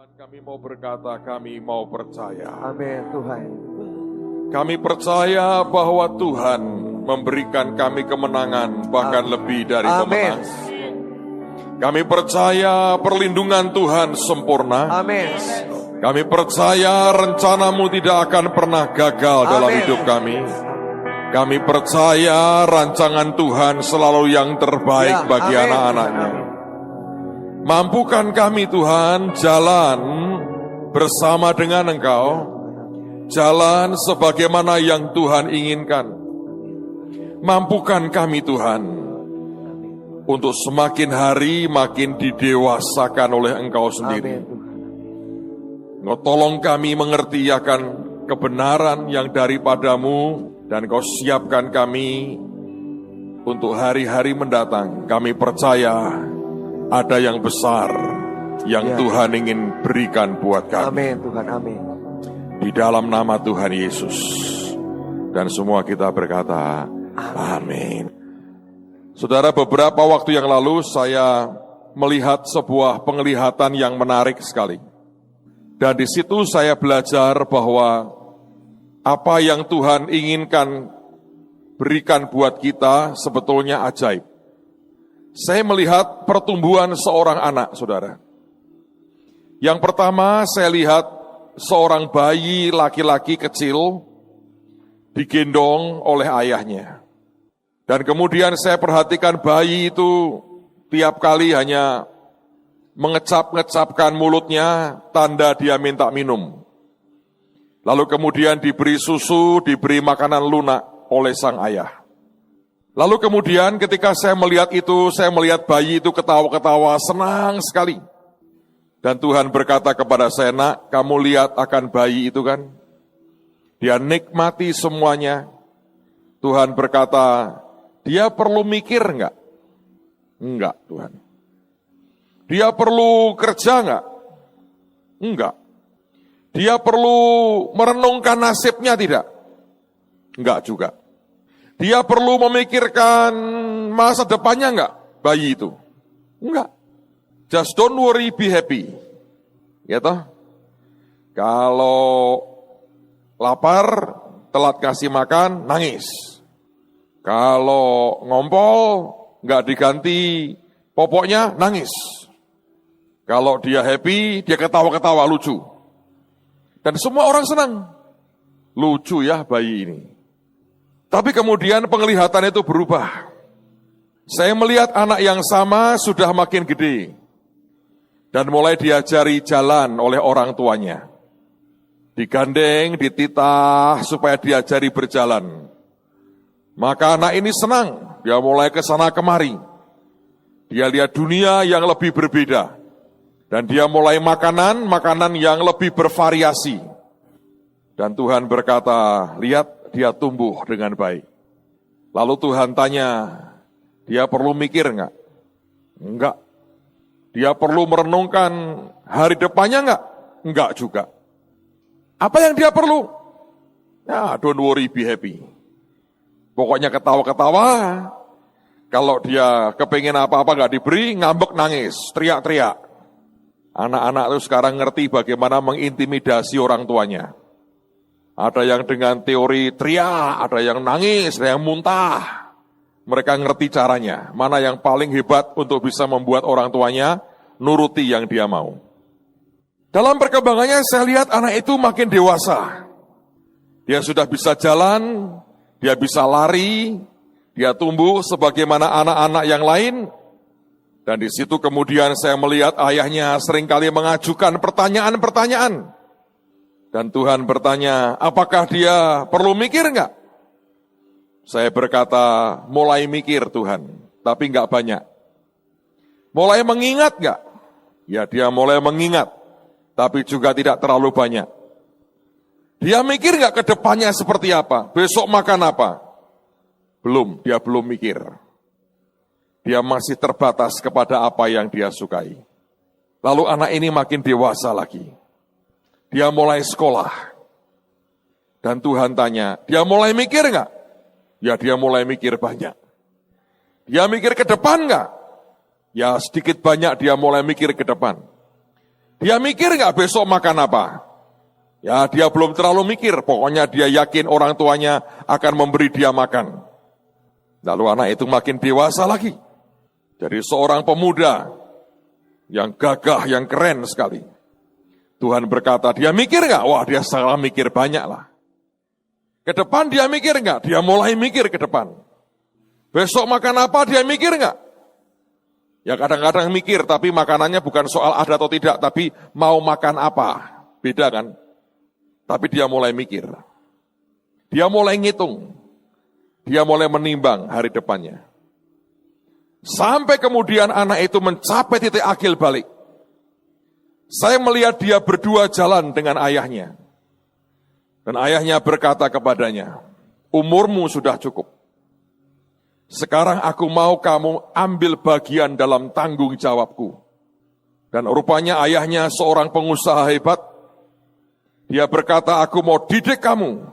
Tuhan, kami mau berkata, kami mau percaya. Amin Tuhan. Kami percaya bahwa Tuhan memberikan kami kemenangan, bahkan lebih dari Amin. pemenang. Kami percaya perlindungan Tuhan sempurna. Amin. Kami percaya rencana-Mu tidak akan pernah gagal dalam Amin. hidup kami. Kami percaya rancangan Tuhan selalu yang terbaik Ya, bagi amin. anak-anaknya. Amin. Mampukan kami Tuhan jalan bersama dengan Engkau, jalan sebagaimana yang Tuhan inginkan. Mampukan kami Tuhan untuk semakin hari makin didewasakan oleh Engkau sendiri. Amin Tuhan. Engkau tolong kami mengerti akan kebenaran yang daripadamu, dan Engkau siapkan kami untuk hari-hari mendatang. Kami percaya ada yang besar yang Ya. Tuhan ingin berikan buat kami. Amin Tuhan. Amin. Di dalam nama Tuhan Yesus. Dan semua kita berkata, amin. Saudara, beberapa waktu yang lalu saya melihat sebuah penglihatan yang menarik sekali. Dan di situ saya belajar bahwa apa yang Tuhan inginkan berikan buat kita sebetulnya ajaib. Saya melihat pertumbuhan seorang anak, saudara. Yang pertama saya lihat seorang bayi laki-laki kecil digendong oleh ayahnya. Dan kemudian saya perhatikan bayi itu tiap kali hanya mengecap-ngecapkan mulutnya, tanda dia minta minum. Lalu kemudian diberi susu, diberi makanan lunak oleh sang ayah. Lalu kemudian ketika saya melihat itu, saya melihat bayi itu ketawa-ketawa, senang sekali. Dan Tuhan berkata kepada saya, nak, kamu lihat akan bayi itu kan? Dia nikmati semuanya. Tuhan berkata, dia perlu mikir enggak? Enggak, Tuhan. Dia perlu kerja enggak? Enggak. Dia perlu merenungkan nasibnya tidak? Enggak juga. Dia perlu memikirkan masa depannya enggak, bayi itu? Enggak. Just don't worry, be happy. Ya toh? Kalau lapar, telat kasih makan, nangis. Kalau ngompol, enggak diganti popoknya, nangis. Kalau dia happy, dia ketawa-ketawa lucu. Dan semua orang senang. Lucu ya bayi ini. Tapi kemudian penglihatan itu berubah. Saya melihat anak yang sama sudah makin gede. Dan mulai diajari jalan oleh orang tuanya. Digandeng, dititah supaya diajari berjalan. Maka anak ini senang. Dia mulai ke sana kemari. Dia lihat dunia yang lebih berbeda. Dan dia mulai makanan yang lebih bervariasi. Dan Tuhan berkata, lihat dia tumbuh dengan baik. Lalu Tuhan tanya, dia perlu mikir enggak? Enggak. Dia perlu merenungkan hari depannya enggak? Enggak juga. Apa yang dia perlu? Ya, don't worry, be happy. Pokoknya ketawa-ketawa. Kalau dia kepengen apa-apa enggak diberi, ngambek nangis, teriak-teriak. Anak-anak itu sekarang ngerti bagaimana mengintimidasi orang tuanya. Ada yang dengan teori teriak, ada yang nangis, ada yang muntah. Mereka ngerti caranya, mana yang paling hebat untuk bisa membuat orang tuanya nuruti yang dia mau. Dalam perkembangannya saya lihat anak itu makin dewasa. Dia sudah bisa jalan, dia bisa lari, dia tumbuh sebagaimana anak-anak yang lain. Dan di situ kemudian saya melihat ayahnya seringkali mengajukan pertanyaan-pertanyaan. Dan Tuhan bertanya, apakah dia perlu mikir enggak? Saya berkata, mulai mikir Tuhan, tapi enggak banyak. Mulai mengingat enggak? Ya dia mulai mengingat, tapi juga tidak terlalu banyak. Dia mikir enggak ke depannya seperti apa? Besok makan apa? Belum, dia belum mikir. Dia masih terbatas kepada apa yang dia sukai. Lalu anak ini makin dewasa lagi. Dia mulai sekolah. Dan Tuhan tanya, dia mulai mikir enggak? Ya dia mulai mikir banyak. Dia mikir ke depan enggak? Ya sedikit banyak dia mulai mikir ke depan. Dia mikir nggak besok makan apa? Ya, dia belum terlalu mikir, pokoknya dia yakin orang tuanya akan memberi dia makan. Lalu anak itu makin dewasa lagi. Jadi seorang pemuda yang gagah, yang keren sekali. Tuhan berkata, dia mikir nggak? Wah, dia salah mikir banyak lah. Ke depan dia mikir nggak? Dia mulai mikir ke depan. Besok makan apa? Dia mikir nggak? Ya kadang-kadang mikir, tapi makanannya bukan soal ada atau tidak, tapi mau makan apa. Beda kan? Tapi dia mulai mikir. Dia mulai ngitung. Dia mulai menimbang hari depannya. Sampai kemudian anak itu mencapai titik akil balik. Saya melihat dia berdua jalan dengan ayahnya. Dan ayahnya berkata kepadanya, umurmu sudah cukup. Sekarang aku mau kamu ambil bagian dalam tanggung jawabku. Dan rupanya ayahnya seorang pengusaha hebat. Dia berkata, aku mau didik kamu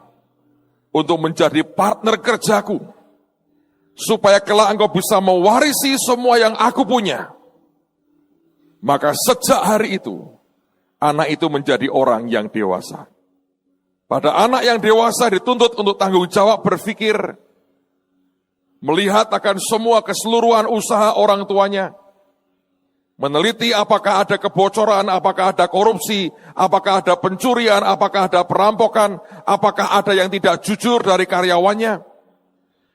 untuk menjadi partner kerjaku. Supaya kelak engkau bisa mewarisi semua yang aku punya. Maka sejak hari itu, anak itu menjadi orang yang dewasa. Pada anak yang dewasa dituntut untuk tanggung jawab berpikir, melihat akan semua keseluruhan usaha orang tuanya, meneliti apakah ada kebocoran, apakah ada korupsi, apakah ada pencurian, apakah ada perampokan, apakah ada yang tidak jujur dari karyawannya.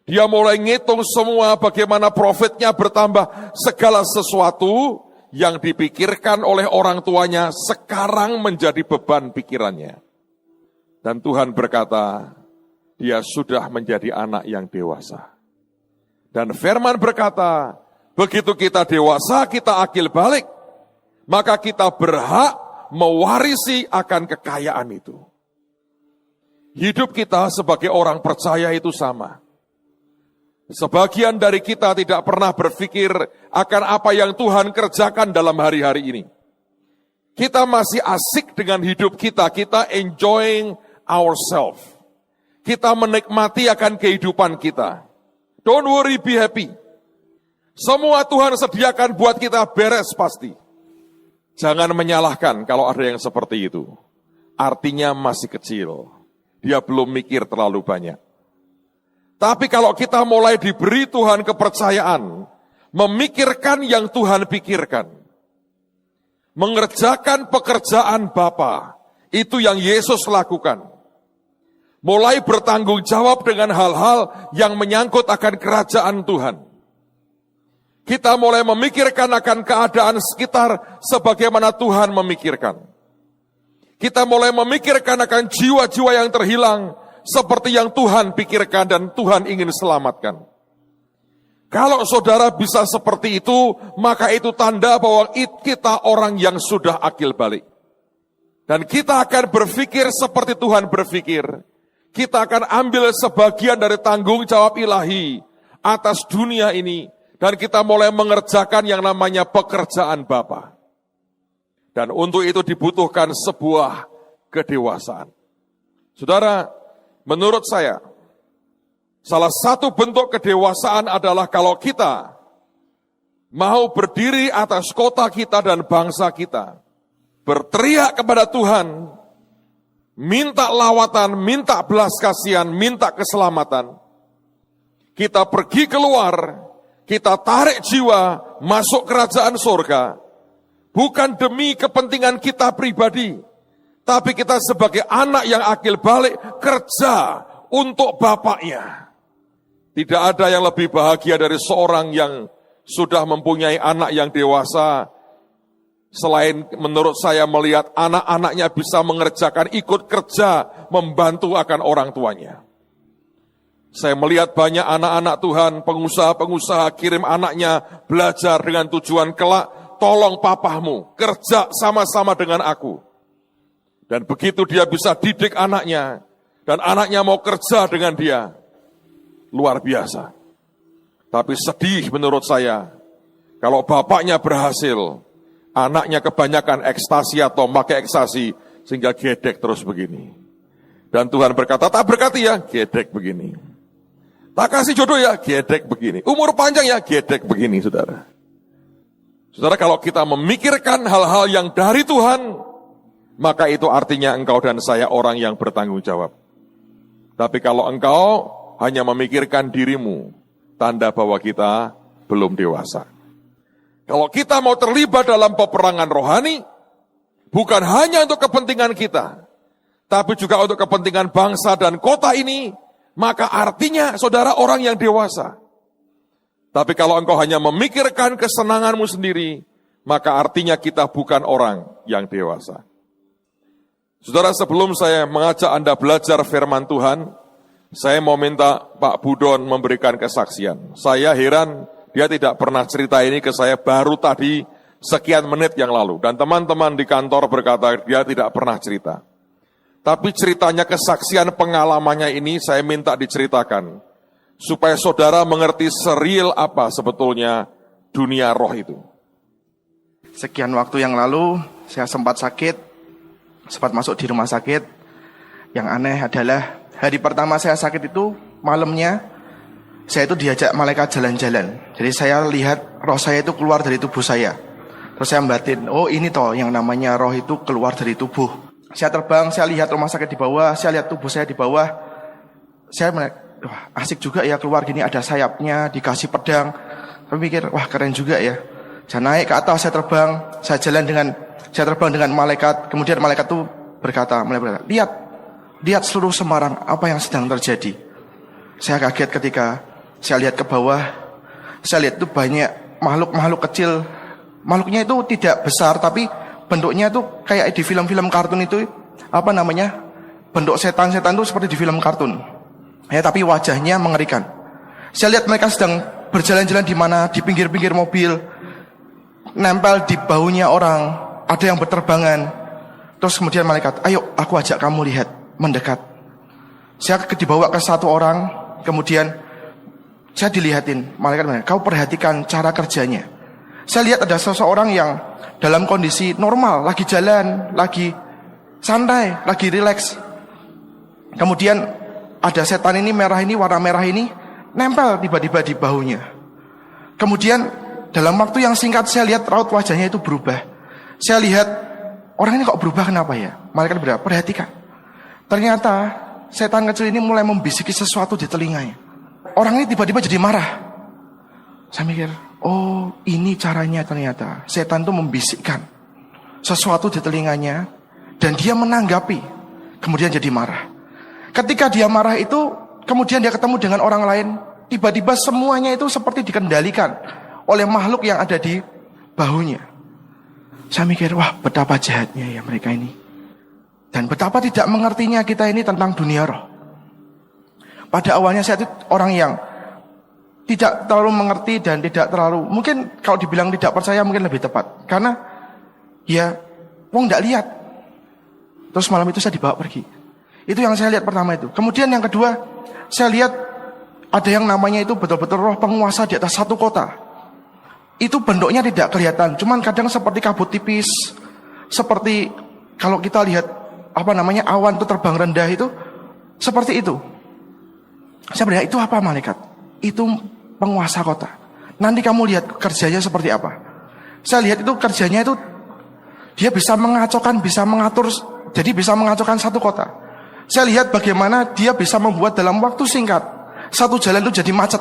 Dia mulai ngitung semua bagaimana profitnya bertambah, segala sesuatu yang dipikirkan oleh orang tuanya sekarang menjadi beban pikirannya. Dan Tuhan berkata, dia sudah menjadi anak yang dewasa. Dan firman berkata, begitu kita dewasa, kita akil balik, maka kita berhak mewarisi akan kekayaan itu. Hidup kita sebagai orang percaya itu sama. Sebagian dari kita tidak pernah berpikir akan apa yang Tuhan kerjakan dalam hari-hari ini. Kita masih asik dengan hidup kita enjoying ourselves. Kita menikmati akan kehidupan kita. Don't worry, be happy. Semua Tuhan sediakan buat kita beres pasti. Jangan menyalahkan kalau ada yang seperti itu. Artinya masih kecil. Dia belum mikir terlalu banyak. Tapi kalau kita mulai diberi Tuhan kepercayaan, memikirkan yang Tuhan pikirkan, mengerjakan pekerjaan Bapa, itu yang Yesus lakukan. Mulai bertanggung jawab dengan hal-hal yang menyangkut akan kerajaan Tuhan. Kita mulai memikirkan akan keadaan sekitar sebagaimana Tuhan memikirkan. Kita mulai memikirkan akan jiwa-jiwa yang terhilang seperti yang Tuhan pikirkan dan Tuhan ingin selamatkan. Kalau saudara bisa seperti itu, maka itu tanda bahwa kita orang yang sudah akil balik. Dan kita akan berpikir seperti Tuhan berpikir. Kita akan ambil sebagian dari tanggung jawab ilahi atas dunia ini. Dan kita mulai mengerjakan yang namanya pekerjaan Bapa. Dan untuk itu dibutuhkan sebuah kedewasaan. Saudara, menurut saya, salah satu bentuk kedewasaan adalah kalau kita mau berdiri atas kota kita dan bangsa kita, berteriak kepada Tuhan, minta lawatan, minta belas kasihan, minta keselamatan. Kita pergi keluar, kita tarik jiwa masuk kerajaan surga, bukan demi kepentingan kita pribadi, tapi kita sebagai anak yang akil balik kerja untuk bapaknya. Tidak ada yang lebih bahagia dari seorang yang sudah mempunyai anak yang dewasa, selain menurut saya melihat anak-anaknya bisa mengerjakan, ikut kerja, membantu akan orang tuanya. Saya melihat banyak anak-anak Tuhan, pengusaha-pengusaha kirim anaknya belajar dengan tujuan kelak, tolong papahmu, kerja sama-sama dengan aku. Dan begitu dia bisa didik anaknya, dan anaknya mau kerja dengan dia, luar biasa. Tapi sedih menurut saya, kalau bapaknya berhasil, anaknya kebanyakan ekstasi atau pakai ekstasi, sehingga gedek terus begini. Dan Tuhan berkata, tak berkati ya, gedek begini. Tak kasih jodoh ya, gedek begini. Umur panjang ya, gedek begini, saudara. Saudara, kalau kita memikirkan hal-hal yang dari Tuhan, maka itu artinya engkau dan saya orang yang bertanggung jawab. Tapi kalau engkau hanya memikirkan dirimu, tanda bahwa kita belum dewasa. Kalau kita mau terlibat dalam peperangan rohani, bukan hanya untuk kepentingan kita, tapi juga untuk kepentingan bangsa dan kota ini, maka artinya saudara orang yang dewasa. Tapi kalau engkau hanya memikirkan kesenanganmu sendiri, maka artinya kita bukan orang yang dewasa. Saudara, sebelum saya mengajak Anda belajar firman Tuhan, saya mau minta Pak Budon memberikan kesaksian. Saya heran dia tidak pernah cerita ini ke saya baru tadi sekian menit yang lalu. Dan teman-teman di kantor berkata dia tidak pernah cerita. Tapi ceritanya, kesaksian pengalamannya ini saya minta diceritakan. Supaya saudara mengerti seril apa sebetulnya dunia roh itu. Sekian waktu yang lalu saya sempat sakit, sempat masuk di rumah sakit. Yang aneh adalah hari pertama saya sakit itu malamnya saya itu diajak malaikat jalan-jalan. Jadi saya lihat roh saya itu keluar dari tubuh saya. Terus saya membatin, oh ini toh yang namanya roh itu keluar dari tubuh. Saya terbang, saya lihat rumah sakit di bawah, saya lihat tubuh saya di bawah. Saya wah, asik juga ya keluar gini, ada sayapnya, dikasih pedang. Saya mikir, wah keren juga ya. Saya naik ke atas, saya terbang, saya terbang dengan malaikat. Kemudian malaikat itu berkata, lihat seluruh Semarang apa yang sedang terjadi. Saya kaget ketika saya lihat ke bawah. Saya lihat itu banyak makhluk-makhluk kecil. Makhluknya itu tidak besar, tapi bentuknya itu kayak di film-film kartun itu, bentuk setan-setan itu seperti di film kartun. Ya, tapi wajahnya mengerikan. Saya lihat mereka sedang berjalan-jalan di pinggir-pinggir mobil, nempel di bahunya orang, ada yang berterbangan. Terus kemudian malaikat, ayo aku ajak kamu lihat, mendekat. Saya dibawa ke satu orang, kemudian saya dilihatin, malaikat, kau perhatikan cara kerjanya. Saya lihat ada seseorang yang dalam kondisi normal, lagi jalan, lagi santai, lagi rileks. Kemudian ada setan ini, warna merah ini, nempel tiba-tiba di bahunya. Kemudian dalam waktu yang singkat saya lihat raut wajahnya itu berubah. Saya lihat, orang ini kok berubah, kenapa ya? Malaikat berkata, perhatikan. Ternyata setan kecil ini mulai membisiki sesuatu di telinganya. Orang ini tiba-tiba jadi marah. Saya mikir, oh ini caranya ternyata. Setan itu membisikkan sesuatu di telinganya dan dia menanggapi. Kemudian jadi marah. Ketika dia marah itu, kemudian dia ketemu dengan orang lain. Tiba-tiba semuanya itu seperti dikendalikan oleh makhluk yang ada di bahunya. Saya mikir, wah betapa jahatnya ya mereka ini. Dan betapa tidak mengertinya kita ini tentang dunia roh. Pada awalnya saya itu orang yang tidak terlalu mengerti dan tidak terlalu, mungkin kalau dibilang tidak percaya mungkin lebih tepat. Karena ya, wong gak lihat. Terus malam itu saya dibawa pergi. Itu yang saya lihat pertama itu. Kemudian yang kedua, saya lihat ada yang namanya itu betul-betul roh penguasa di atas satu kota. Itu bentuknya tidak kelihatan, cuman kadang seperti kabut tipis, seperti kalau kita lihat awan itu terbang rendah itu, seperti itu. Saya bertanya, itu apa malaikat? Itu penguasa kota. Nanti kamu lihat kerjanya seperti apa. Saya lihat itu kerjanya itu dia bisa mengacaukan, bisa mengatur, jadi bisa mengacaukan satu kota. Saya lihat bagaimana dia bisa membuat dalam waktu singkat satu jalan itu jadi macet.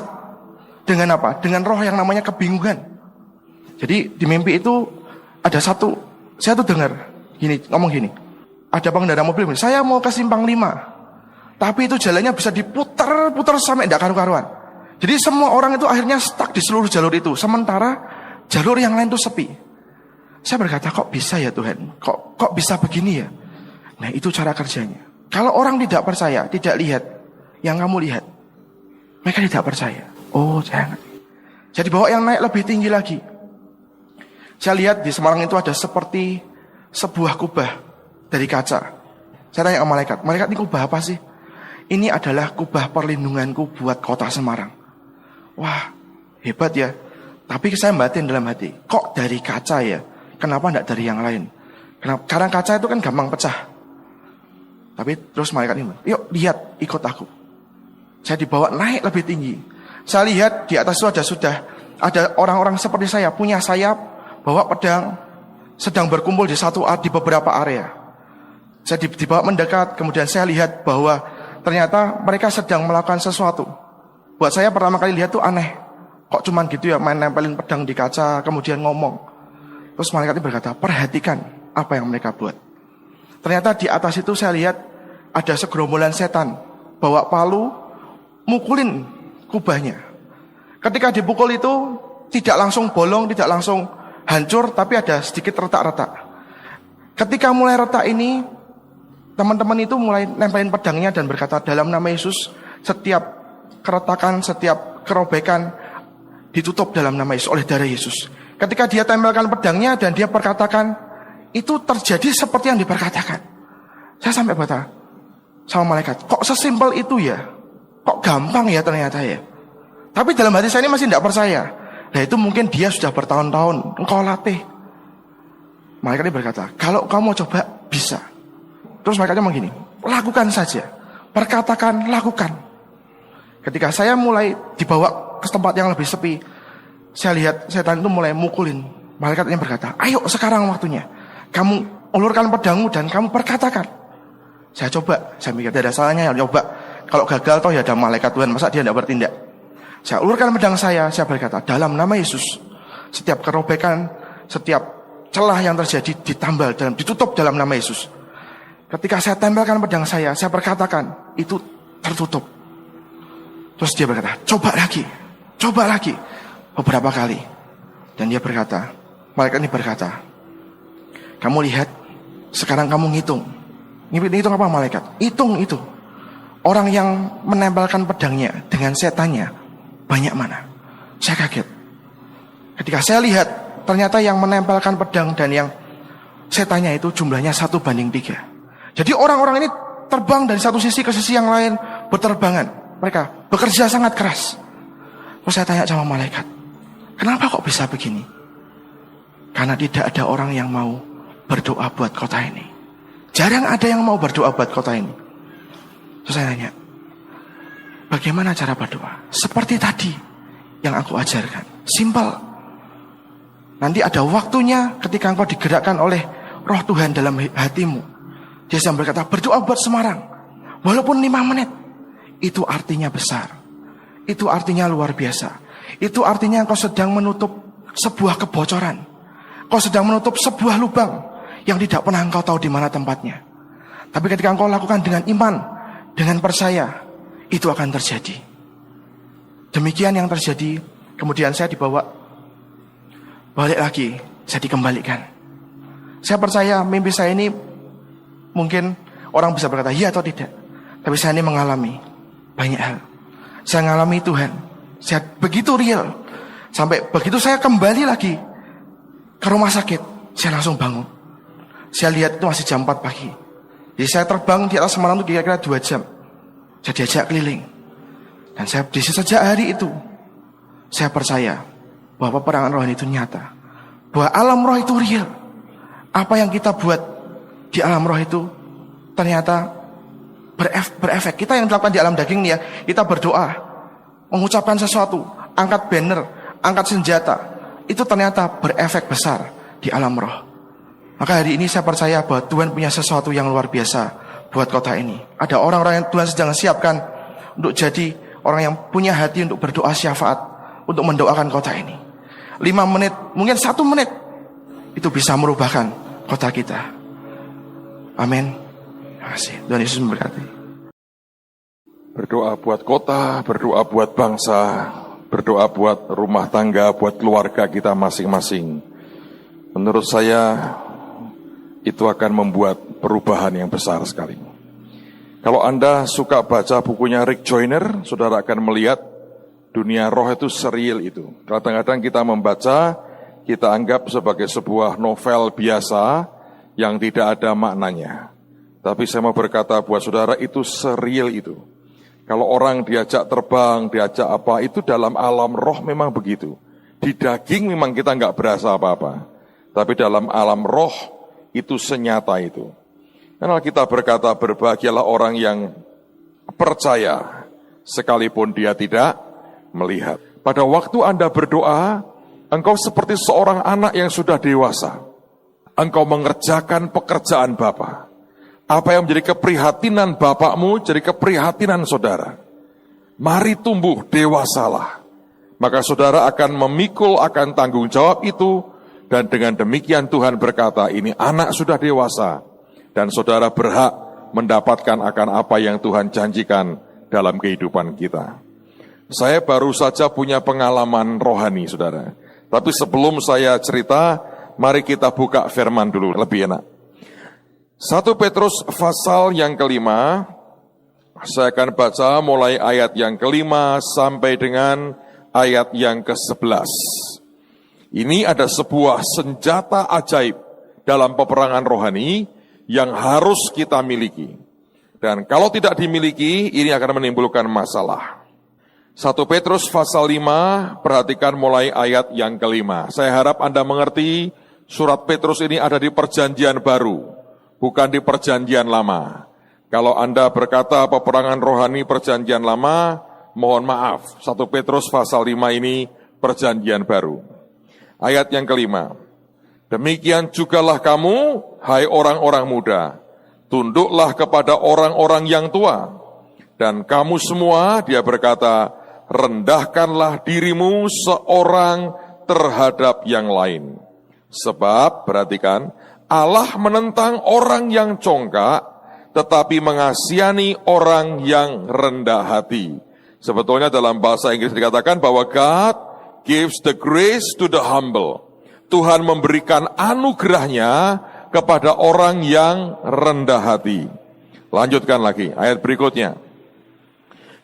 Dengan apa? Dengan roh yang namanya kebingungan. Jadi di mimpi itu ada satu, saya tuh dengar ngomong gini. Ada pengendara mobil, saya mau ke simpang 5. Tapi itu jalannya bisa diputar-putar sampai tidak karu-karuan. Jadi semua orang itu akhirnya stuck di seluruh jalur itu. Sementara jalur yang lain itu sepi. Saya berkata, kok bisa ya Tuhan? Kok bisa begini ya? Nah itu cara kerjanya. Kalau orang tidak percaya, tidak lihat yang kamu lihat, mereka tidak percaya. Oh jangan. Jadi bawa yang naik lebih tinggi lagi. Saya lihat di Semarang itu ada seperti sebuah kubah dari kaca. Saya tanya ke malaikat ini kubah apa sih? Ini adalah kubah perlindunganku buat kota Semarang. Wah hebat ya. Tapi saya batin dalam hati, kok dari kaca ya? Kenapa tidak dari yang lain? Karena kaca itu kan gampang pecah. Tapi terus malaikat ini, yuk lihat, ikut aku. Saya dibawa naik lebih tinggi. Saya lihat di atas itu sudah ada orang-orang seperti saya, punya sayap, bawa pedang, sedang berkumpul di beberapa area. Saya dibawa mendekat, kemudian saya lihat bahwa ternyata mereka sedang melakukan sesuatu. Buat saya pertama kali lihat tuh aneh. Kok cuman gitu ya, main nempelin pedang di kaca, kemudian ngomong. Terus malaikat ini berkata, perhatikan apa yang mereka buat. Ternyata di atas itu saya lihat ada segerombolan setan, bawa palu, mukulin kubahnya. Ketika dipukul itu, tidak langsung bolong, tidak langsung hancur, tapi ada sedikit retak-retak. Ketika mulai retak ini, teman-teman itu mulai nempelin pedangnya dan berkata, dalam nama Yesus, setiap keretakan, setiap kerobekan ditutup dalam nama Yesus, oleh darah Yesus. Ketika dia tempelkan pedangnya dan dia perkatakan, itu terjadi seperti yang diperkatakan. Saya sampai berkata sama malaikat, kok sesimpel itu ya? Kok gampang ya ternyata ya? Tapi dalam hati saya ini masih tidak percaya. Nah itu mungkin dia sudah bertahun-tahun engkau latih. Malaikat ini berkata, kalau kamu coba bisa. Terus malaikatnya ngomong gini, lakukan saja. Perkatakan, lakukan. Ketika saya mulai dibawa ke tempat yang lebih sepi, saya lihat setan itu mulai mukulin. Malaikat yang berkata, ayo sekarang waktunya. Kamu ulurkan pedangmu dan kamu perkatakan. Saya coba, saya mikir tidak ada salahnya ya coba. Kalau gagal toh ya ada malaikat Tuhan, masa dia tidak bertindak. Saya ulurkan pedang saya berkata, dalam nama Yesus, setiap kerobekan, setiap celah yang terjadi ditambal dalam, ditutup dalam nama Yesus. Ketika saya tempelkan pedang saya perkatakan, itu tertutup. Terus dia berkata, coba lagi, beberapa kali. Dan dia berkata, malaikat ini berkata, kamu lihat, sekarang kamu ngitung apa malaikat? Hitung itu. Orang yang menempelkan pedangnya dengan setannya, banyak mana? Saya kaget. Ketika saya lihat, ternyata yang menempelkan pedang dan yang setannya itu jumlahnya 1:3. Jadi orang-orang ini terbang dari satu sisi ke sisi yang lain, berterbangan. Mereka bekerja sangat keras. Terus saya tanya sama malaikat, kenapa kok bisa begini? Karena tidak ada orang yang mau berdoa buat kota ini. Jarang ada yang mau berdoa buat kota ini. Terus saya tanya, bagaimana cara berdoa? Seperti tadi yang aku ajarkan. Simple. Nanti ada waktunya ketika engkau digerakkan oleh Roh Tuhan dalam hatimu. Dia sedang berkata, berdoa buat Semarang. Walaupun 5 menit. Itu artinya besar. Itu artinya luar biasa. Itu artinya engkau sedang menutup sebuah kebocoran. Kau sedang menutup sebuah lubang yang tidak pernah engkau tahu di mana tempatnya. Tapi ketika engkau lakukan dengan iman, dengan percaya, itu akan terjadi. Demikian yang terjadi. Kemudian saya dibawa balik lagi, saya dikembalikan. Saya percaya mimpi saya ini mungkin orang bisa berkata iya atau tidak. Tapi saya ini mengalami banyak hal. Saya mengalami Tuhan. Saya begitu real. Sampai begitu saya kembali lagi ke rumah sakit, saya langsung bangun. Saya lihat itu masih jam 4 pagi. Jadi saya terbang di atas Semarang itu kira-kira 2 jam. Saya diajak keliling. Dan saya sejak hari itu, saya percaya bahwa peperangan rohani itu nyata. Bahwa alam roh itu real. Apa yang kita buat di alam roh itu ternyata berefek. Kita yang dilakukan di alam daging nih ya, kita berdoa, mengucapkan sesuatu, angkat banner, angkat senjata, itu ternyata berefek besar di alam roh. Maka hari ini saya percaya bahwa Tuhan punya sesuatu yang luar biasa buat kota ini. Ada orang-orang yang Tuhan sedang siapkan untuk jadi orang yang punya hati untuk berdoa syafaat, untuk mendoakan kota ini. 5 menit, mungkin 1 menit, itu bisa merubahkan kota kita. Amin. Terima kasih. Tuhan Yesus memberkati. Berdoa buat kota, berdoa buat bangsa, berdoa buat rumah tangga, buat keluarga kita masing-masing. Menurut saya, itu akan membuat perubahan yang besar sekali. Kalau Anda suka baca bukunya Rick Joyner, saudara akan melihat dunia roh itu serial itu. Kadang-kadang kita membaca, kita anggap sebagai sebuah novel biasa yang tidak ada maknanya. Tapi saya mau berkata buat saudara, itu serial itu. Kalau orang diajak terbang, diajak apa, itu dalam alam roh memang begitu. Di daging memang kita nggak berasa apa-apa. Tapi dalam alam roh, itu senyata itu. Karena kita berkata berbahagialah orang yang percaya sekalipun dia tidak melihat. Pada waktu Anda berdoa, Engkau seperti seorang anak yang sudah dewasa. Engkau mengerjakan pekerjaan Bapa. Apa yang menjadi keprihatinan bapakmu, jadi keprihatinan saudara. Mari tumbuh, dewasalah. Maka saudara akan memikul akan tanggung jawab itu. Dan dengan demikian Tuhan berkata, ini anak sudah dewasa. Dan saudara berhak mendapatkan akan apa yang Tuhan janjikan dalam kehidupan kita. Saya baru saja punya pengalaman rohani, saudara. Tapi sebelum saya cerita, mari kita buka firman dulu, lebih enak. 1 Petrus pasal yang kelima, saya akan baca mulai ayat yang kelima sampai dengan ayat yang ke-11. Ini ada sebuah senjata ajaib dalam peperangan rohani yang harus kita miliki. Dan kalau tidak dimiliki, ini akan menimbulkan masalah. 1 Petrus pasal 5, perhatikan mulai ayat yang kelima. Saya harap Anda mengerti, surat Petrus ini ada di perjanjian baru, bukan di perjanjian lama. Kalau Anda berkata peperangan rohani perjanjian lama, mohon maaf, 1 Petrus pasal 5 ini perjanjian baru. Ayat yang kelima. Demikian jugalah kamu, hai orang-orang muda, tunduklah kepada orang-orang yang tua. Dan kamu semua, dia berkata, rendahkanlah dirimu seorang terhadap yang lain. Sebab, perhatikan, Allah menentang orang yang congkak, tetapi mengasihani orang yang rendah hati. Sebetulnya dalam bahasa Inggris dikatakan bahwa God gives the grace to the humble. Tuhan memberikan anugerahnya kepada orang yang rendah hati. Lanjutkan lagi, ayat berikutnya.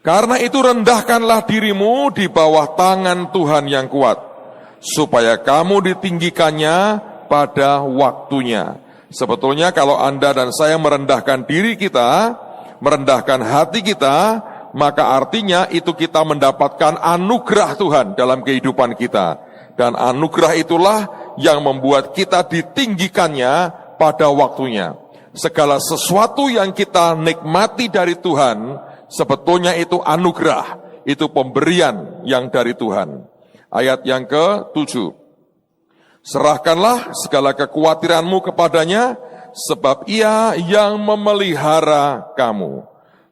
Karena itu rendahkanlah dirimu di bawah tangan Tuhan yang kuat, supaya kamu ditinggikannya pada waktunya. Sebetulnya kalau Anda dan saya merendahkan diri kita, merendahkan hati kita, maka artinya itu kita mendapatkan anugerah Tuhan dalam kehidupan kita. Dan anugerah itulah yang membuat kita ditinggikannya pada waktunya. Segala sesuatu yang kita nikmati dari Tuhan, sebetulnya itu anugerah, itu pemberian yang dari Tuhan. Ayat yang ke-7. Serahkanlah segala kekhawatiranmu kepadanya, sebab ia yang memelihara kamu.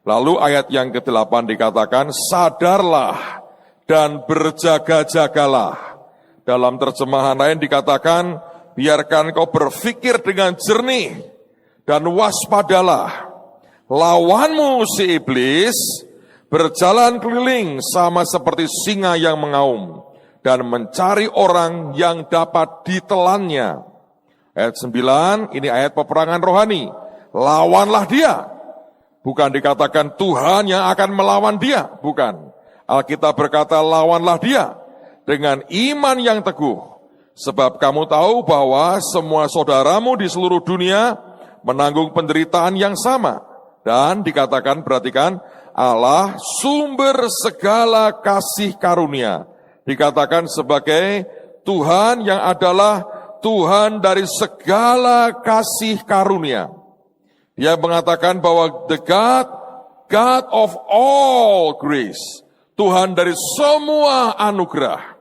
Lalu ayat yang ke-8 dikatakan, sadarlah dan berjaga-jagalah. Dalam terjemahan lain dikatakan, biarkan kau berpikir dengan jernih dan waspadalah. Lawanmu si iblis berjalan keliling sama seperti singa yang mengaum dan mencari orang yang dapat ditelannya. Ayat 9, ini ayat peperangan rohani. Lawanlah dia. Bukan dikatakan Tuhan yang akan melawan dia, bukan. Alkitab berkata lawanlah dia dengan iman yang teguh. Sebab kamu tahu bahwa semua saudaramu di seluruh dunia menanggung penderitaan yang sama. Dan dikatakan, perhatikan, Allah sumber segala kasih karunia. Dikatakan sebagai Tuhan yang adalah Tuhan dari segala kasih karunia. Dia mengatakan bahwa the God of all grace. Tuhan dari semua anugerah.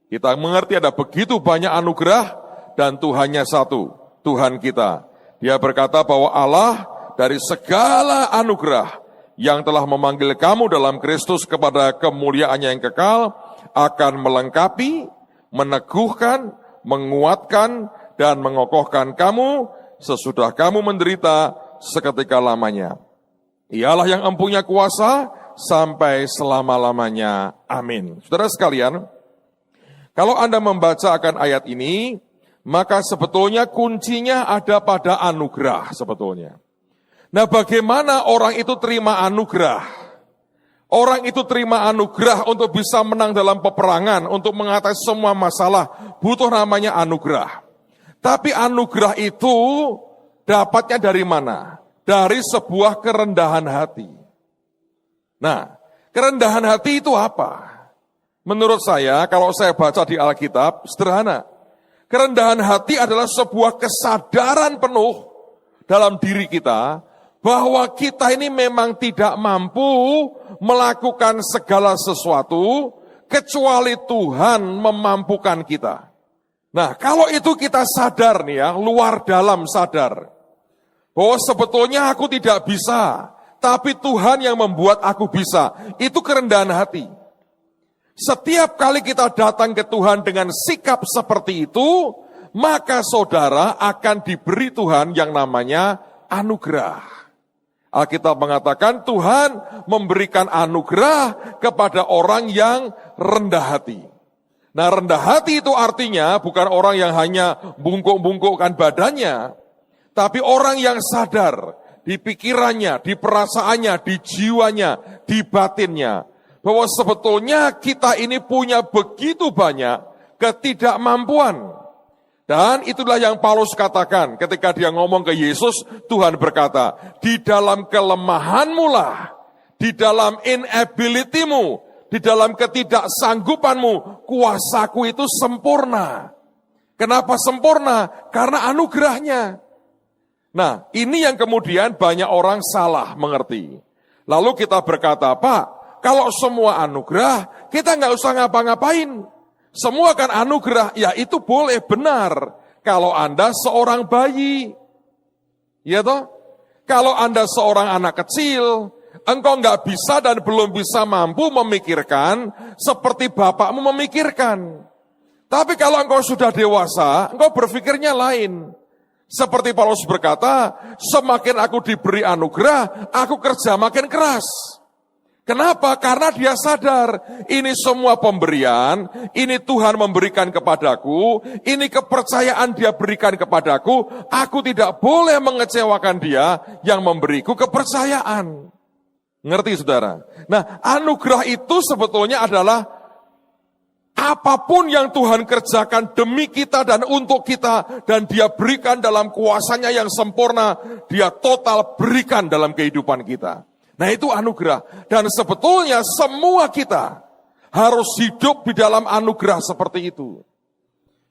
Kita mengerti ada begitu banyak anugerah dan Tuhannya satu, Tuhan kita. Dia berkata bahwa Allah dari segala anugerah yang telah memanggil kamu dalam Kristus kepada kemuliaannya yang kekal, akan melengkapi, meneguhkan, menguatkan, dan mengokohkan kamu sesudah kamu menderita seketika lamanya. Ialah yang empunya kuasa sampai selama-lamanya. Amin. Saudara sekalian, kalau Anda membaca akan ayat ini, maka sebetulnya kuncinya ada pada anugerah sebetulnya. Nah, bagaimana orang itu terima anugerah? Orang itu terima anugerah untuk bisa menang dalam peperangan, untuk mengatasi semua masalah, butuh namanya anugerah. Tapi anugerah itu dapatnya dari mana? Dari sebuah kerendahan hati. Nah, kerendahan hati itu apa? Menurut saya, kalau saya baca di Alkitab, sederhana. Kerendahan hati adalah sebuah kesadaran penuh dalam diri kita, bahwa kita ini memang tidak mampu melakukan segala sesuatu, kecuali Tuhan memampukan kita. Nah, kalau itu kita sadar nih ya, luar dalam sadar, bahwa sebetulnya aku tidak bisa, tapi Tuhan yang membuat aku bisa, itu kerendahan hati. Setiap kali kita datang ke Tuhan dengan sikap seperti itu, maka saudara akan diberi Tuhan yang namanya anugerah. Alkitab mengatakan Tuhan memberikan anugerah kepada orang yang rendah hati. Nah, rendah hati itu artinya bukan orang yang hanya bungkuk-bungkukkan badannya, tapi orang yang sadar di pikirannya, di perasaannya, di jiwanya, di batinnya, bahwa sebetulnya kita ini punya begitu banyak ketidakmampuan. Dan itulah yang Paulus katakan ketika dia ngomong ke Yesus, Tuhan berkata, di dalam kelemahanmu lah, di dalam inability-mu, di dalam ketidaksanggupanmu, kuasaku itu sempurna. Kenapa sempurna? Karena anugerahnya. Nah, ini yang kemudian banyak orang salah mengerti. Lalu kita berkata, Pak, kalau semua anugerah, kita nggak usah ngapa-ngapain. Semua kan anugerah, ya itu boleh benar. Kalau Anda seorang bayi, ya toh? Kalau Anda seorang anak kecil, engkau nggak bisa dan belum bisa mampu memikirkan seperti bapakmu memikirkan. Tapi kalau engkau sudah dewasa, engkau berpikirnya lain. Seperti Paulus berkata, semakin aku diberi anugerah, aku kerja makin keras. Kenapa? Karena dia sadar, ini semua pemberian, ini Tuhan memberikan kepadaku, ini kepercayaan dia berikan kepadaku, aku tidak boleh mengecewakan dia yang memberiku kepercayaan. Ngerti saudara? Nah, anugerah itu sebetulnya adalah apapun yang Tuhan kerjakan demi kita dan untuk kita, dan dia berikan dalam kuasanya yang sempurna, dia total berikan dalam kehidupan kita. Nah, itu anugerah. Dan sebetulnya semua kita harus hidup di dalam anugerah seperti itu.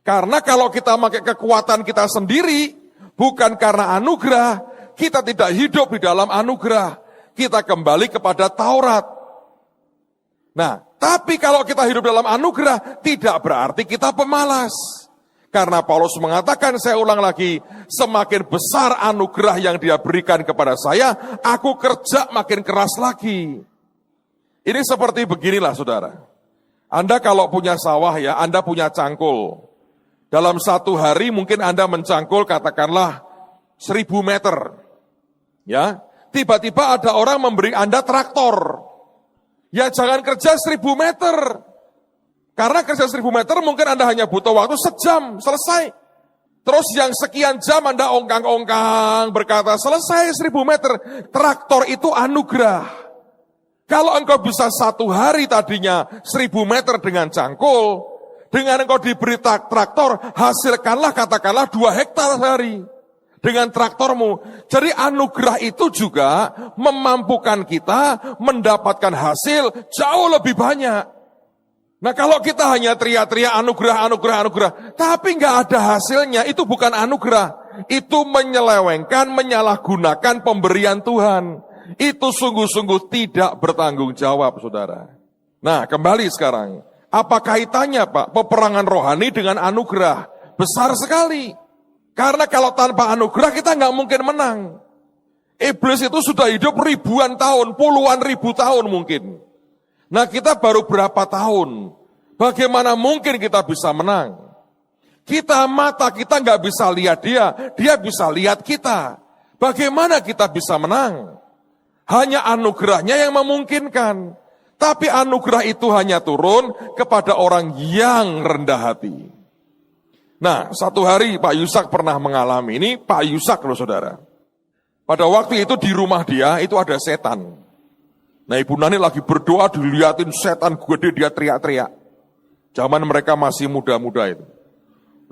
Karena kalau kita pakai kekuatan kita sendiri, bukan karena anugerah, kita tidak hidup di dalam anugerah. Kita kembali kepada Taurat. Nah, tapi kalau kita hidup dalam anugerah, tidak berarti kita pemalas. Karena Paulus mengatakan, saya ulang lagi, semakin besar anugerah yang dia berikan kepada saya, aku kerja makin keras lagi. Ini seperti beginilah saudara. Anda kalau punya sawah ya, Anda punya cangkul. Dalam satu hari mungkin Anda mencangkul katakanlah 1000 meter. Ya, tiba-tiba ada orang memberi Anda traktor. Ya jangan kerja 1000 meter. Karena kerja 1000 meter mungkin Anda hanya butuh waktu sejam, selesai. Terus yang sekian jam Anda ongkang-ongkang berkata, selesai 1000 meter. Traktor itu anugerah. Kalau engkau bisa satu hari tadinya 1000 meter dengan cangkul, dengan engkau diberi traktor, hasilkanlah katakanlah 2 hektar sehari. Dengan traktormu. Jadi anugerah itu juga memampukan kita mendapatkan hasil jauh lebih banyak. Nah kalau kita hanya teriak-teriak anugerah, tapi nggak ada hasilnya, itu bukan anugerah. Itu menyelewengkan, menyalahgunakan pemberian Tuhan. Itu sungguh-sungguh tidak bertanggung jawab, saudara. Nah kembali sekarang, apa kaitannya Pak, peperangan rohani dengan anugerah? Besar sekali. Karena kalau tanpa anugerah kita nggak mungkin menang. Iblis itu sudah hidup ribuan tahun, puluhan ribu tahun mungkin. Nah kita baru berapa tahun, bagaimana mungkin kita bisa menang? Mata kita nggak bisa lihat dia bisa lihat kita. Bagaimana kita bisa menang? Hanya anugerahnya yang memungkinkan. Tapi anugerah itu hanya turun kepada orang yang rendah hati. Nah satu hari Pak Yusak pernah mengalami ini, Pak Yusak loh saudara. Pada waktu itu di rumah dia itu ada setan. Nah Ibu Nani lagi berdoa dilihatin setan gede, dia teriak-teriak. Zaman mereka masih muda-muda itu.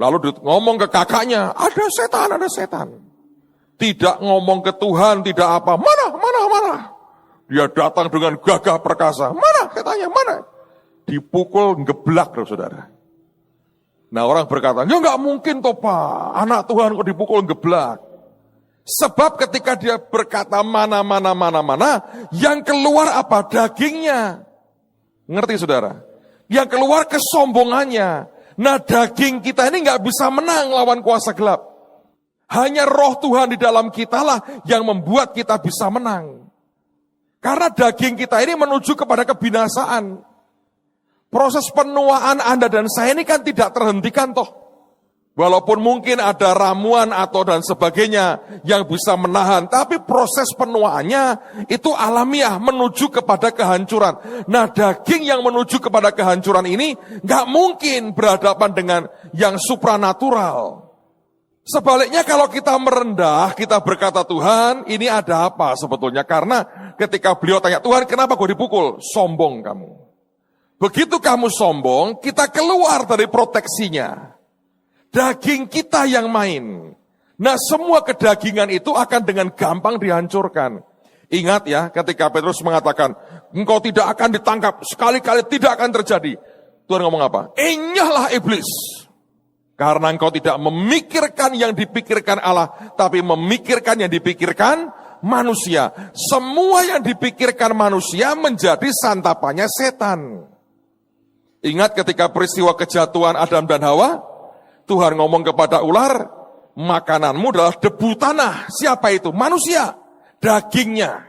Lalu ngomong ke kakaknya, ada setan. Tidak ngomong ke Tuhan, tidak apa, mana. Dia datang dengan gagah perkasa, mana setannya, mana. Dipukul, geblak loh saudara. Nah orang berkata, ya nggak mungkin toh Pak, anak Tuhan kok dipukul geblak. Sebab ketika dia berkata mana, yang keluar apa? Dagingnya. Ngerti saudara? Yang keluar kesombongannya. Nah, daging kita ini nggak bisa menang lawan kuasa gelap. Hanya roh Tuhan di dalam kita lah yang membuat kita bisa menang. Karena daging kita ini menuju kepada kebinasaan. Proses penuaan Anda dan saya ini kan tidak terhentikan toh. Walaupun mungkin ada ramuan atau dan sebagainya yang bisa menahan, tapi proses penuaannya itu alamiah menuju kepada kehancuran. Nah, daging yang menuju kepada kehancuran ini nggak mungkin berhadapan dengan yang supranatural. Sebaliknya kalau kita merendah, kita berkata, Tuhan ini ada apa sebetulnya? Karena ketika beliau tanya, Tuhan kenapa gue dipukul? Sombong kamu. Begitu kamu sombong, kita keluar dari proteksinya. Daging kita yang main. Nah, semua kedagingan itu akan dengan gampang dihancurkan. Ingat ya, ketika Petrus mengatakan, engkau tidak akan ditangkap, sekali-kali tidak akan terjadi. Tuhan ngomong apa? Enyahlah iblis. Karena engkau tidak memikirkan yang dipikirkan Allah, tapi memikirkan yang dipikirkan manusia. Semua yang dipikirkan manusia menjadi santapannya setan. Ingat ketika peristiwa kejatuhan Adam dan Hawa, Tuhan ngomong kepada ular, makananmu adalah debu tanah. Siapa itu? Manusia. Dagingnya.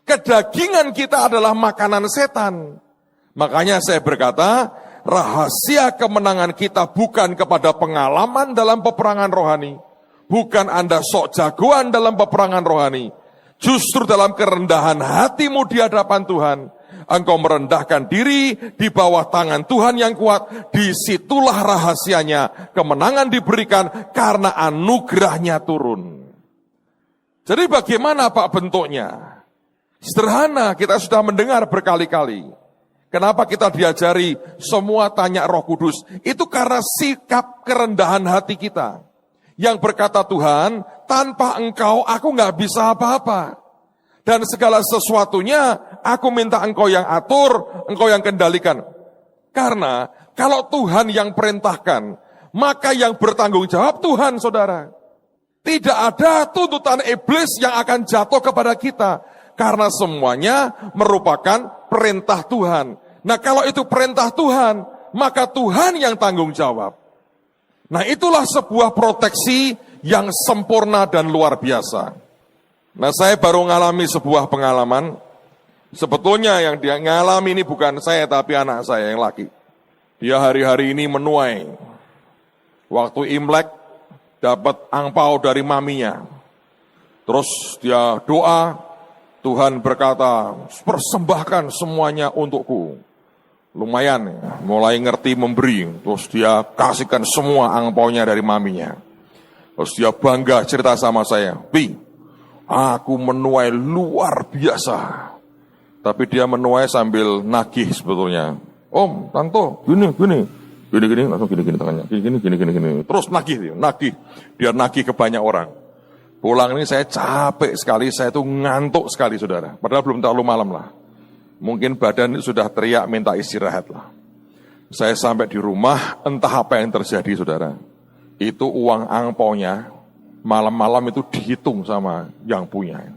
Kedagingan kita adalah makanan setan. Makanya saya berkata, rahasia kemenangan kita bukan kepada pengalaman dalam peperangan rohani. Bukan Anda sok jagoan dalam peperangan rohani. Justru dalam kerendahan hatimu di hadapan Tuhan. Engkau merendahkan diri di bawah tangan Tuhan yang kuat. Disitulah rahasianya. Kemenangan diberikan karena anugerahnya turun. Jadi bagaimana Pak bentuknya? Sederhana, kita sudah mendengar berkali-kali. Kenapa kita diajari semua tanya Roh Kudus? Itu karena sikap kerendahan hati kita. Yang berkata, Tuhan, tanpa engkau aku gak bisa apa-apa. Dan segala sesuatunya aku minta engkau yang atur, engkau yang kendalikan. Karena kalau Tuhan yang perintahkan, maka yang bertanggung jawab Tuhan, saudara. Tidak ada tuntutan iblis yang akan jatuh kepada kita. Karena semuanya merupakan perintah Tuhan. Nah, kalau itu perintah Tuhan, maka Tuhan yang tanggung jawab. Nah, itulah sebuah proteksi yang sempurna dan luar biasa. Nah, saya baru mengalami sebuah pengalaman. Sebetulnya yang dia ngalami ini bukan saya, tapi anak saya yang laki. Dia hari-hari ini menuai. Waktu Imlek, dapat angpau dari maminya. Terus dia doa, Tuhan berkata, persembahkan semuanya untukku. Lumayan ya, mulai ngerti memberi. Terus dia kasihkan semua angpaunya dari maminya. Terus dia bangga cerita sama saya, Pi, aku menuai luar biasa. Tapi dia menuai sambil nagih sebetulnya. Om, Tanto, gini, langsung gini tangannya. Gini. Terus nagih. Dia nagih ke banyak orang. Pulang ini saya capek sekali, saya tuh ngantuk sekali saudara. Padahal belum terlalu malam lah. Mungkin badan sudah teriak minta istirahat lah. Saya sampai di rumah, entah apa yang terjadi saudara. Itu uang angpaunya, malam-malam itu dihitung sama yang punya.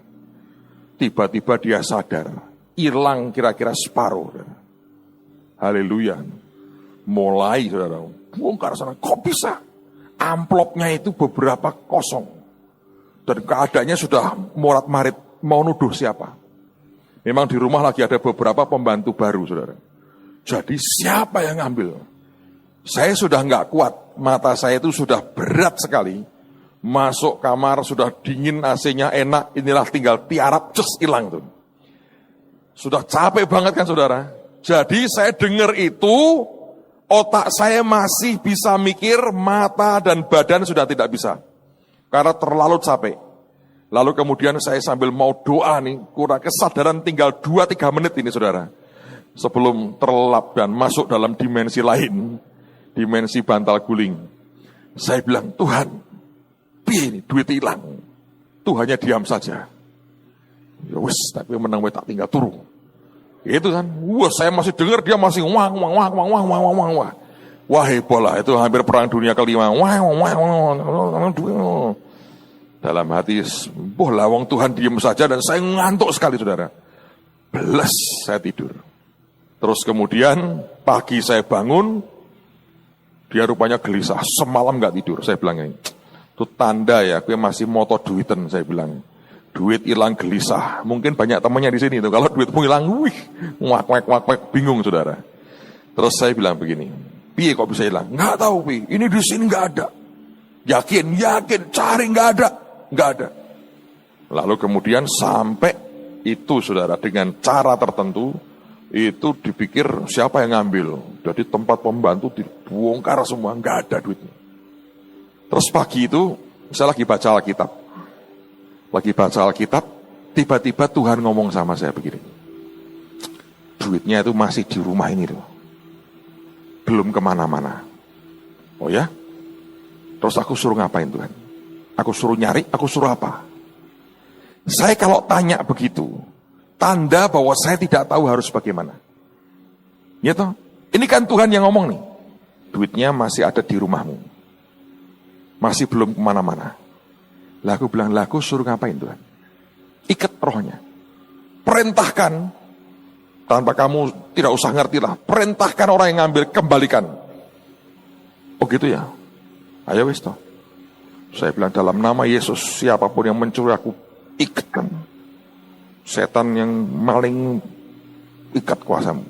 Tiba-tiba dia sadar, hilang kira-kira separuh. Haleluya. Mulai saudara, bongkar sana, kok bisa? Amplopnya itu beberapa kosong. Dan keadaannya sudah morat-marit, mau nuduh siapa. Memang di rumah lagi ada beberapa pembantu baru saudara. Jadi siapa yang ngambil? Saya sudah nggak kuat, mata saya itu sudah berat sekali. Masuk kamar sudah dingin, AC-nya enak, inilah tinggal tiarap, hilang tuh. Sudah capek banget kan saudara. Jadi saya dengar itu, otak saya masih bisa mikir, mata dan badan sudah tidak bisa. Karena terlalu capek. Lalu kemudian saya sambil mau doa nih, kurang kesadaran tinggal 2-3 menit ini saudara. Sebelum terlelap dan masuk dalam dimensi lain, dimensi bantal guling. Saya bilang, Tuhan, ini duit hilang. Tuhannya diam saja. Ya wes, tapi menang tak tinggal turun. Itu kan, wah saya masih dengar dia masih wah. Wah bola itu hampir perang dunia kelima. Dalam hati, bola wong Tuhan diam saja dan saya ngantuk sekali saudara. Belas saya tidur. Terus kemudian pagi saya bangun, dia rupanya gelisah, semalam nggak tidur. Saya bilang, itu tanda ya, gue masih moto duitan, saya bilang. Duit hilang gelisah. Mungkin banyak temannya di sini tuh. Kalau duitmu hilang, wak, bingung saudara. Terus saya bilang begini, piye kok bisa hilang? Nggak tahu, pi. Ini di sini nggak ada. Yakin, cari nggak ada. Lalu kemudian sampai itu saudara dengan cara tertentu itu dipikir siapa yang ngambil. Jadi tempat pembantu dibongkar semua, nggak ada duitnya. Terus pagi itu saya lagi baca Alkitab, tiba-tiba Tuhan ngomong sama saya begini. Duitnya itu masih di rumah ini loh. Belum kemana-mana. Oh ya? Terus aku suruh ngapain Tuhan? Aku suruh nyari, aku suruh apa? Saya kalau tanya begitu, tanda bahwa saya tidak tahu harus bagaimana. Ya toh? Ini kan Tuhan yang ngomong nih. Duitnya masih ada di rumahmu. Masih belum kemana-mana. Lah aku bilang, aku suruh ngapain Tuhan? Ikat rohnya. Perintahkan. Tanpa kamu tidak usah ngerti lah. Perintahkan orang yang ngambil, kembalikan. Oh gitu ya? Ayo wis toh. Saya bilang dalam nama Yesus, siapapun yang mencuri aku ikatkan. Setan yang maling ikat kuasamu.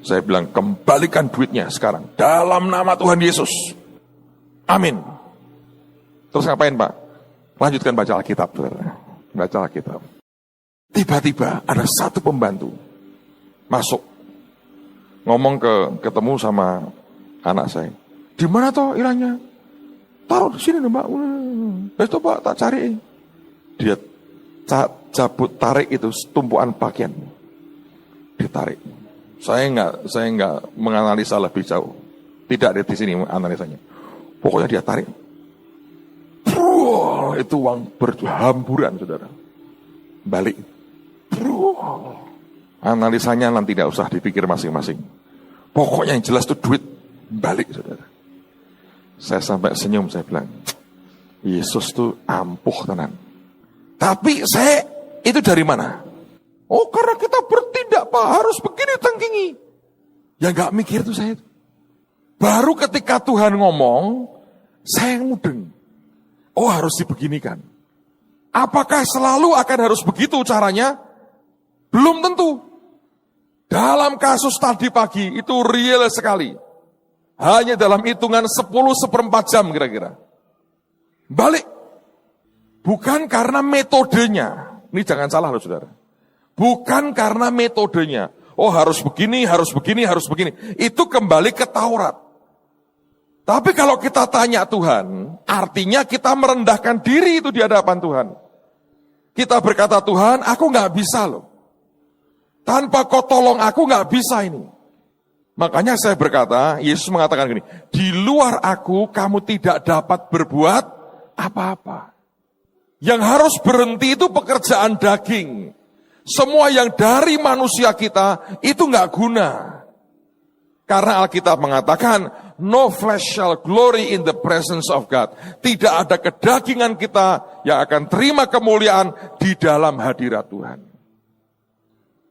Saya bilang kembalikan duitnya sekarang. Dalam nama Tuhan Yesus. Amin. Terus ngapain Pak? Lanjutkan baca Alkitab. Baca Alkitab. Tiba-tiba ada satu pembantu masuk. Ngomong ketemu sama anak saya. Di mana toh hilangnya? Taruh di sini Mbak. Itu Pak tak cari. Dia cabut tarik itu tumpuan pakaian. Ditarik. Saya enggak menganalisa lebih jauh. Tidak ada di sini analisanya. Pokoknya dia tarik. Itu uang berhamburan saudara. Balik. Analisanya nanti tidak usah dipikir masing-masing. Pokoknya yang jelas itu duit balik saudara. Saya sampai senyum, saya bilang, Yesus tuh ampuh tenan. Tapi saya itu dari mana? Oh karena kita bertindak Pak, harus begini tangkingi. Ya gak mikir tuh saya. Baru ketika Tuhan ngomong, saya mudeng. Oh harus dibeginikan. Apakah selalu akan harus begitu caranya? Belum tentu. Dalam kasus tadi pagi itu real sekali. Hanya dalam hitungan 10/4 jam kira-kira. Balik. Bukan karena metodenya. Ini jangan salah loh saudara. Bukan karena metodenya. Oh harus begini, harus begini, harus begini. Itu kembali ke Taurat. Tapi kalau kita tanya Tuhan, artinya kita merendahkan diri itu di hadapan Tuhan. Kita berkata, Tuhan, aku gak bisa loh. Tanpa kau tolong aku gak bisa ini. Makanya saya berkata, Yesus mengatakan gini, di luar aku kamu tidak dapat berbuat apa-apa. Yang harus berhenti itu pekerjaan daging. Semua yang dari manusia kita itu gak guna. Karena Alkitab mengatakan, no flesh shall glory in the presence of God. Tidak ada kedagingan kita yang akan terima kemuliaan di dalam hadirat Tuhan.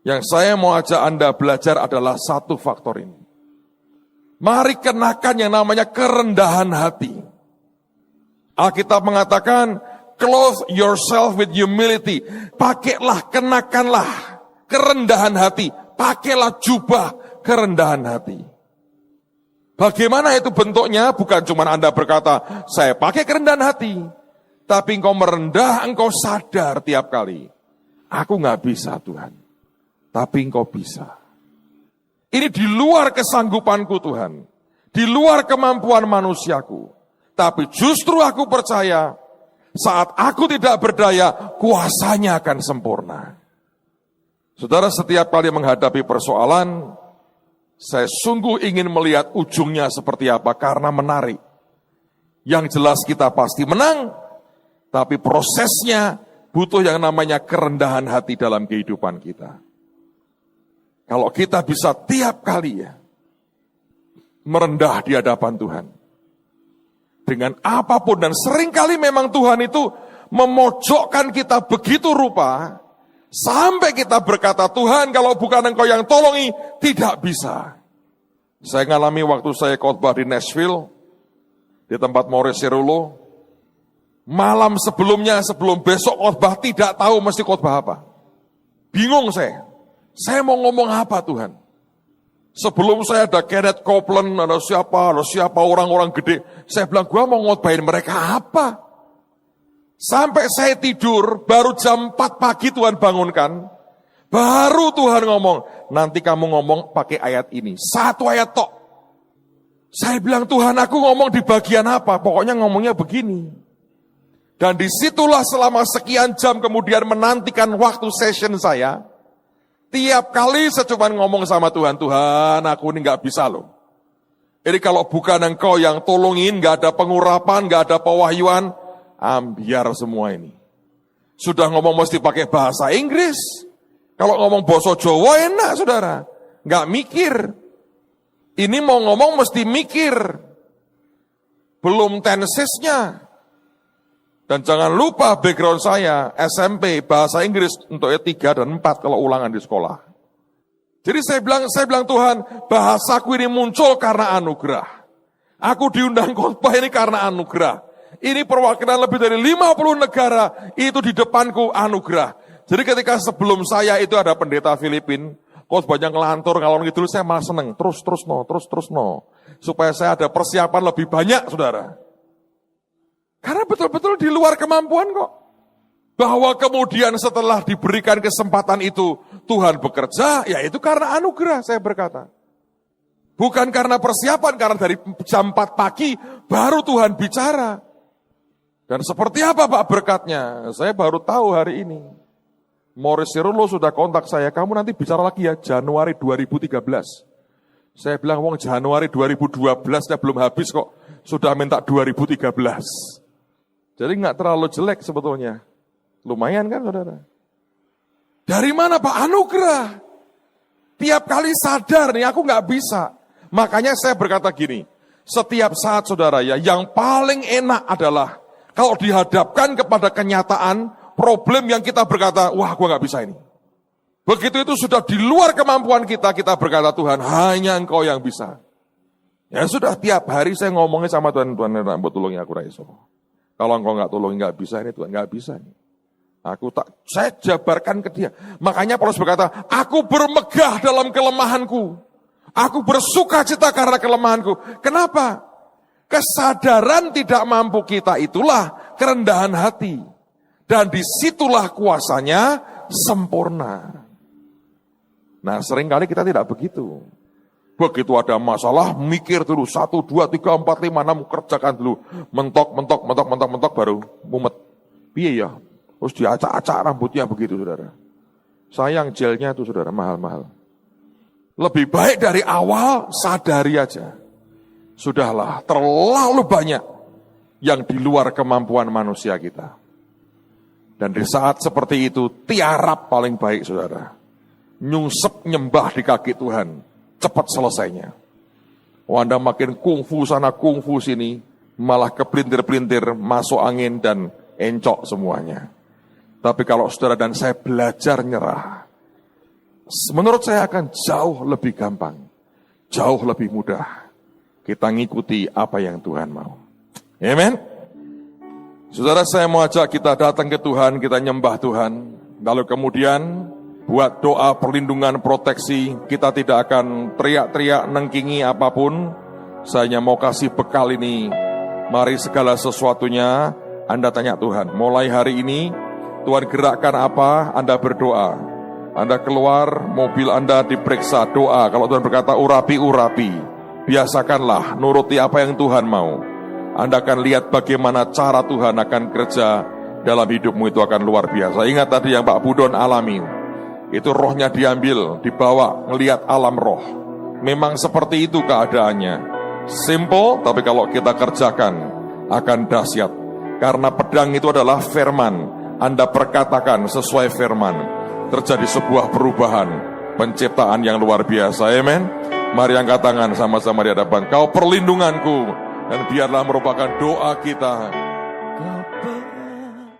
Yang saya mau ajak Anda belajar adalah satu faktor ini. Mari kenakan yang namanya kerendahan hati. Alkitab mengatakan, clothe yourself with humility. Pakailah, kenakanlah kerendahan hati. Pakailah jubah kerendahan hati. Bagaimana itu bentuknya? Bukan cuma Anda berkata, saya pakai kerendahan hati. Tapi engkau merendah, engkau sadar tiap kali. Aku gak bisa Tuhan. Tapi engkau bisa. Ini di luar kesanggupanku Tuhan. Di luar kemampuan manusiaku. Tapi justru aku percaya, saat aku tidak berdaya, kuasanya akan sempurna. Saudara, setiap kali menghadapi persoalan, saya sungguh ingin melihat ujungnya seperti apa, karena menarik. Yang jelas kita pasti menang, tapi prosesnya butuh yang namanya kerendahan hati dalam kehidupan kita. Kalau kita bisa tiap kali ya, merendah di hadapan Tuhan. Dengan apapun, dan seringkali memang Tuhan itu memojokkan kita begitu rupa, Sampai kita berkata, Tuhan kalau bukan Engkau yang tolongi, tidak bisa. Saya ngalami waktu saya khotbah di Nashville, di tempat Morris Cerullo, malam sebelumnya, sebelum besok khotbah, tidak tahu mesti khotbah apa. Bingung saya mau ngomong apa Tuhan? Sebelum saya ada Kenneth Copeland, ada siapa orang-orang gede. Saya bilang, gua mau ngotbahin mereka apa? Sampai saya tidur, baru jam 4 pagi Tuhan bangunkan. Baru Tuhan ngomong, nanti kamu ngomong pakai ayat ini. 1 ayat tok. Saya bilang, Tuhan aku ngomong di bagian apa? Pokoknya ngomongnya begini. Dan disitulah selama sekian jam kemudian menantikan waktu session saya. Tiap kali saya cuma ngomong sama Tuhan, Tuhan aku ini gak bisa loh. Jadi kalau bukan Engkau yang tolongin, gak ada pengurapan, gak ada pewahyuan, ambiar semua ini. Sudah ngomong mesti pakai bahasa Inggris. Kalau ngomong bahasa Jawa enak saudara. Gak mikir. Ini mau ngomong mesti mikir. Belum tensesnya. Dan jangan lupa background saya, SMP, bahasa Inggris untuk 3 dan 4 kalau ulangan di sekolah. Jadi saya bilang Tuhan, bahasaku ini muncul karena anugerah. Aku diundang khotbah ini karena anugerah. Ini perwakilan lebih dari 50 negara, itu di depanku anugerah. Jadi ketika sebelum saya itu ada pendeta Filipin, khotbahnya ngelantur, ngalor ngidul, saya malah seneng. Terus no. Supaya saya ada persiapan lebih banyak, saudara. Karena betul-betul di luar kemampuan kok. Bahwa kemudian setelah diberikan kesempatan itu, Tuhan bekerja, ya itu karena anugerah, saya berkata. Bukan karena persiapan, karena dari jam 4 pagi, baru Tuhan bicara. Dan seperti apa Pak berkatnya? Saya baru tahu hari ini. Morris Cerullo sudah kontak saya, kamu nanti bicara lagi ya, Januari 2013. Saya bilang, wong Januari 2012 belum habis kok, sudah minta 2013. Jadi nggak terlalu jelek sebetulnya. Lumayan kan saudara? Dari mana Pak? Anugerah. Tiap kali sadar nih aku nggak bisa. Makanya saya berkata gini, setiap saat saudara ya, yang paling enak adalah kalau dihadapkan kepada kenyataan, problem yang kita berkata, wah gua nggak bisa ini. Begitu itu sudah di luar kemampuan kita berkata Tuhan, hanya Engkau yang bisa. Ya sudah tiap hari saya ngomongnya sama Tuhan, Tuhan rambut tolongin aku Raiso. Kalau Engkau nggak tolongin nggak bisa ini Tuhan, nggak bisa ini. Saya jabarkan ke dia. Makanya Paulus berkata, aku bermegah dalam kelemahanku. Aku bersuka cita karena kelemahanku. Kenapa? Kesadaran tidak mampu kita itulah kerendahan hati. Dan disitulah kuasanya sempurna. Nah seringkali kita tidak begitu. Begitu ada masalah, mikir dulu. 1, 2, 3, 4, 5, 6, kerjakan dulu. Mentok, baru mumet. Piye ya? Terus diacak-acak rambutnya begitu, saudara. Sayang gelnya itu, saudara, mahal-mahal. Lebih baik dari awal, sadari aja. Sudahlah, terlalu banyak yang di luar kemampuan manusia kita. Dan di saat seperti itu, tiarap paling baik, saudara. Nyungsep nyembah di kaki Tuhan. Cepat selesainya. Anda makin kungfu sana, kungfu sini, malah kepelintir-pelintir, masuk angin dan encok semuanya. Tapi kalau saudara dan saya belajar nyerah, menurut saya akan jauh lebih gampang, jauh lebih mudah. Kita ngikuti apa yang Tuhan mau. Amen. Saudara, saya mau ajak kita datang ke Tuhan, kita nyembah Tuhan. Lalu kemudian buat doa perlindungan, proteksi. Kita tidak akan teriak-teriak, nengkingi apapun. Saya hanya mau kasih bekal ini. Mari segala sesuatunya Anda tanya Tuhan. Mulai hari ini, Tuhan gerakkan apa, Anda berdoa. Anda keluar, mobil Anda diperiksa, doa. Kalau Tuhan berkata urapi. Biasakanlah, nuruti apa yang Tuhan mau. Anda akan lihat bagaimana cara Tuhan akan kerja dalam hidupmu, itu akan luar biasa. Ingat tadi yang Pak Budon alami. Itu rohnya diambil, dibawa, ngelihat alam roh. Memang seperti itu keadaannya. Simple, tapi kalau kita kerjakan, akan dahsyat. Karena pedang itu adalah firman. Anda perkatakan sesuai firman. Terjadi sebuah perubahan, penciptaan yang luar biasa. Amen. Mari angkat tangan sama-sama di hadapan. Kau perlindunganku. Dan biarlah merupakan doa kita